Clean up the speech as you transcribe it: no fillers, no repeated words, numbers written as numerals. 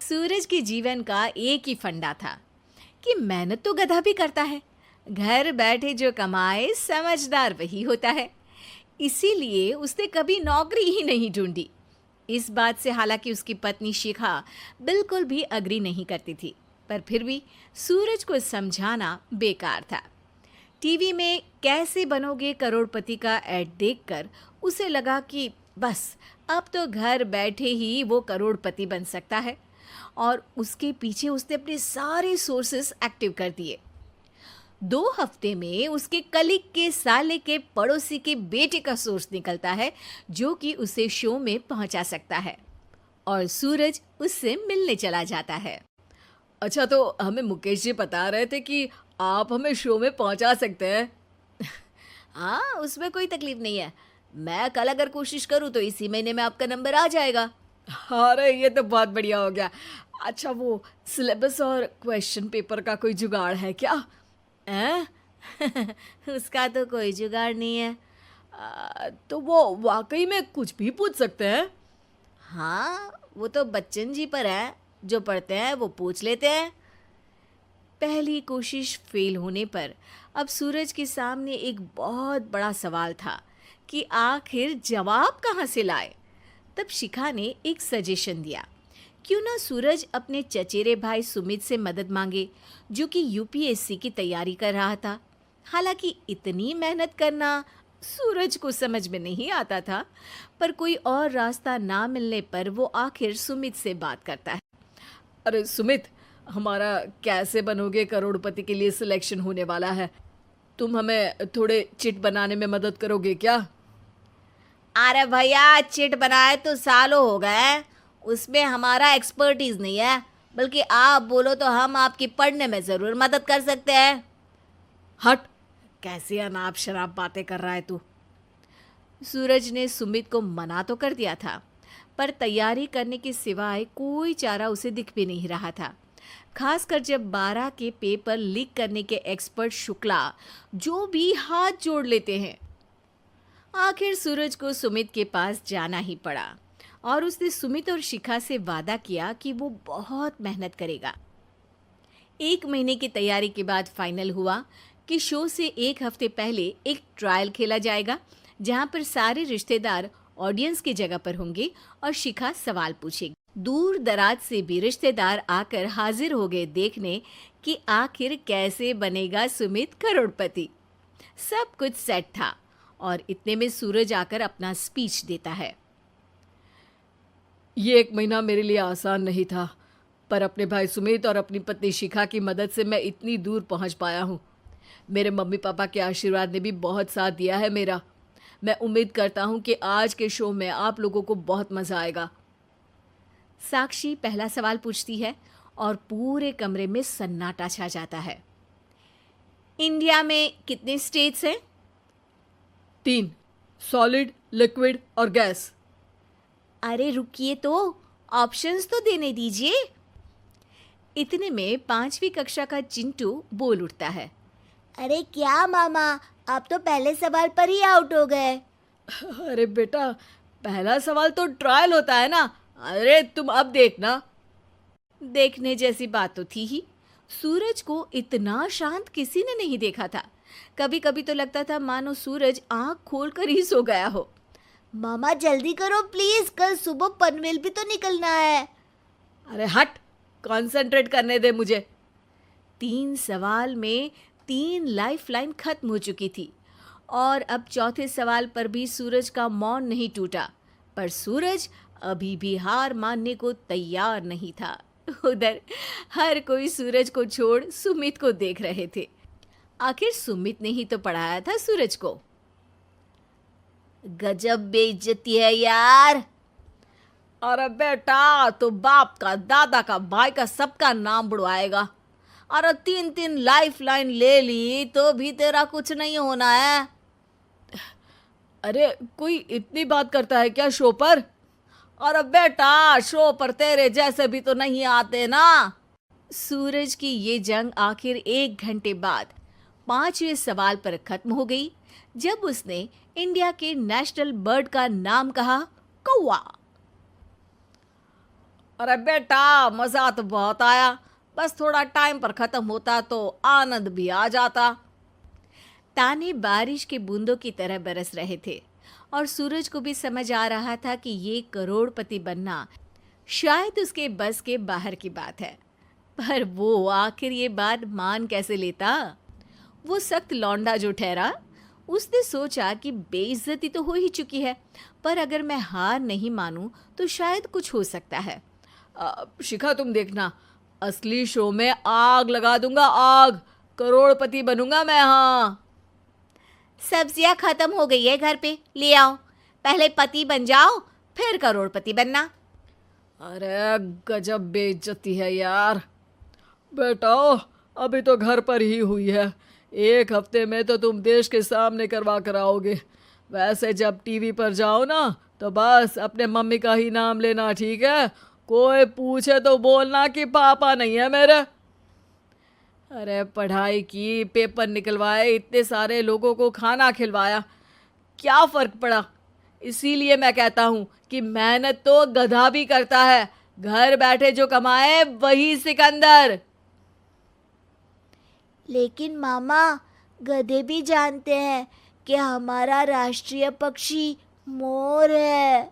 सूरज के जीवन का एक ही फंडा था कि मेहनत तो गधा भी करता है, घर बैठे जो कमाए समझदार वही होता है। इसीलिए उसने कभी नौकरी ही नहीं ढूंढी। इस बात से हालांकि उसकी पत्नी शिखा बिल्कुल भी अग्री नहीं करती थी, पर फिर भी सूरज को समझाना बेकार था। टीवी में कैसे बनोगे करोड़पति का ऐड देखकर उसे लगा कि बस अब तो घर बैठे ही वो करोड़पति बन सकता है, और उसके पीछे उसने अपने सारे सोर्सेस एक्टिव कर दिए। 2 हफ्ते में उसके कलीग के साले के पड़ोसी के बेटे का सोर्स निकलता है जो कि उसे शो में पहुंचा सकता है, और सूरज उससे मिलने चला जाता है। अच्छा, तो हमें मुकेश जी बता रहे थे कि आप हमें शो में पहुंचा सकते हैं। हाँ, उसमें कोई तकलीफ नहीं है। मैं कल अगर कोशिश करूँ तो इसी महीने में आपका नंबर आ जाएगा। अरे ये तो बहुत बढ़िया हो गया। अच्छा, वो सिलेबस और क्वेश्चन पेपर का कोई जुगाड़ है क्या? हैं? उसका तो कोई जुगाड़ नहीं है। तो वो वाकई में कुछ भी पूछ सकते हैं? हाँ, वो तो बच्चन जी पर है, जो पढ़ते हैं वो पूछ लेते हैं। पहली कोशिश फेल होने पर अब सूरज के सामने एक बहुत बड़ा सवाल था कि आखिर जवाब कहाँ से लाए। तब शिखा ने एक सजेशन दिया, क्यों ना सूरज अपने चचेरे भाई सुमित से मदद मांगे, जो कि यूपीएससी की तैयारी कर रहा था। हालांकि इतनी मेहनत करना सूरज को समझ में नहीं आता था, पर कोई और रास्ता ना मिलने पर वो आखिर सुमित से बात करता है। अरे सुमित, हमारा कैसे बनोगे करोड़पति के लिए सिलेक्शन होने वाला है। तुम हमें थोड़े चिट बनाने में मदद करोगे क्या? अरे भैया, चिट बनाए तो सालों हो गए, उसमें हमारा एक्सपर्टीज नहीं है, बल्कि आप बोलो तो हम आपकी पढ़ने में ज़रूर मदद कर सकते हैं। हट, कैसी अनाप शराब बातें कर रहा है तू। सूरज ने सुमित को मना तो कर दिया था, पर तैयारी करने के सिवाय कोई चारा उसे दिख भी नहीं रहा था, खासकर जब 12 के पेपर लीक करने के एक्सपर्ट शुक्ला जो भी हाथ जोड़ लेते हैं। आखिर सूरज को सुमित के पास जाना ही पड़ा, और उसने सुमित और शिखा से वादा किया कि वो बहुत मेहनत करेगा। 1 महीने की तैयारी के बाद फाइनल हुआ कि शो से 1 हफ्ते पहले एक ट्रायल खेला जाएगा, जहां पर सारे रिश्तेदार ऑडियंस की जगह पर होंगे और शिखा सवाल पूछेगी। दूर दराज से भी रिश्तेदार आकर हाजिर हो गए देखने कि आखिर कैसे बनेगा सुमित करोड़पति। सब कुछ सेट था, और इतने में सूरज आकर अपना स्पीच देता है। ये 1 महीना मेरे लिए आसान नहीं था, पर अपने भाई सुमित और अपनी पत्नी शिखा की मदद से मैं इतनी दूर पहुंच पाया हूँ। मेरे मम्मी पापा के आशीर्वाद ने भी बहुत साथ दिया है मेरा। मैं उम्मीद करता हूँ कि आज के शो में आप लोगों को बहुत मज़ा आएगा। साक्षी पहला सवाल पूछती है और पूरे कमरे में सन्नाटा छा जाता है। इंडिया में कितने स्टेट्स हैं? 3, सॉलिड, लिक्विड और गैस। अरे रुकिए, तो ऑप्शंस तो देने दीजिए। इतने में 5वीं कक्षा का चिंटू बोल उठता है। अरे क्या मामा, आप तो पहले सवाल पर ही आउट हो गए। अरे बेटा, पहला सवाल तो ट्रायल होता है ना। अरे तुम अब देखना। देखने जैसी बात तो थी ही। सूरज को इतना शांत किसी ने नहीं देखा था। कभी कभी तो लगता था मानो सूरज आंख खोलकर ही सो गया हो। मामा जल्दी करो प्लीज, कल सुबह पनवेल भी तो निकलना है। अरे हट, कंसंट्रेट करने दे मुझे। 3 सवाल में 3 लाइफलाइन खत्म हो चुकी थी, और अब चौथे सवाल पर भी सूरज का मौन नहीं टूटा। पर सूरज अभी भी हार मानने को तैयार नहीं था। उधर हर कोई सूरज को छोड़ सुमित को देख रहे थे। आखिर सुमित ने ही तो पढ़ाया था सूरज को। गजब बेइज्जती है यार। अरे बेटा, तो बाप का, दादा का, भाई का, सबका नाम बुड़वाएगा। अरे 3 लाइफलाइन ले ली तो भी तेरा कुछ नहीं होना है। अरे कोई इतनी बात करता है क्या शो पर? अरे बेटा, शो पर तेरे जैसे भी तो नहीं आते ना। सूरज की ये जंग आखिर 1 घंटे बाद 5वें सवाल पर खत्म हो गई, जब उसने इंडिया के नेशनल बर्ड का नाम कहा, कौवा। अरे बेटा, मजा तो बहुत आया, बस थोड़ा टाइम पर खत्म होता तो आनंद भी आ जाता। ताने बारिश के बूंदों की तरह बरस रहे थे और सूरज को भी समझ आ रहा था कि ये करोड़पति बनना शायद उसके बस के बाहर की बात है। पर वो आखिर ये बात मान कैसे लेता? वो सख्त लौंडा जो ठहरा, उसने सोचा कि बेइज्जती तो हो ही चुकी है, पर अगर मैं हार नहीं मानूं तो शायद कुछ हो सकता है। शिखा, तुम देखना, असली शो में आग लगा दूंगा, आग, करोड़पति बनूंगा मैं। हाँ, सब्जियां खत्म हो गई है घर पे, ले आओ। पहले पति बन जाओ, फिर करोड़पति बनना। अरे गजब बेइज्जती है यार। बेटा, अभी तो घर पर ही हुई है, 1 हफ्ते में तो तुम देश के सामने करवा कर आओगे। वैसे जब टीवी पर जाओ ना, तो बस अपने मम्मी का ही नाम लेना, ठीक है? कोई पूछे तो बोलना कि पापा नहीं है मेरे। अरे पढ़ाई की, पेपर निकलवाए, इतने सारे लोगों को खाना खिलवाया, क्या फ़र्क पड़ा? इसीलिए मैं कहता हूँ कि मेहनत तो गधा भी करता है, घर बैठे जो कमाए वही सिकंदर। लेकिन मामा, गधे भी जानते हैं कि हमारा राष्ट्रीय पक्षी मोर है।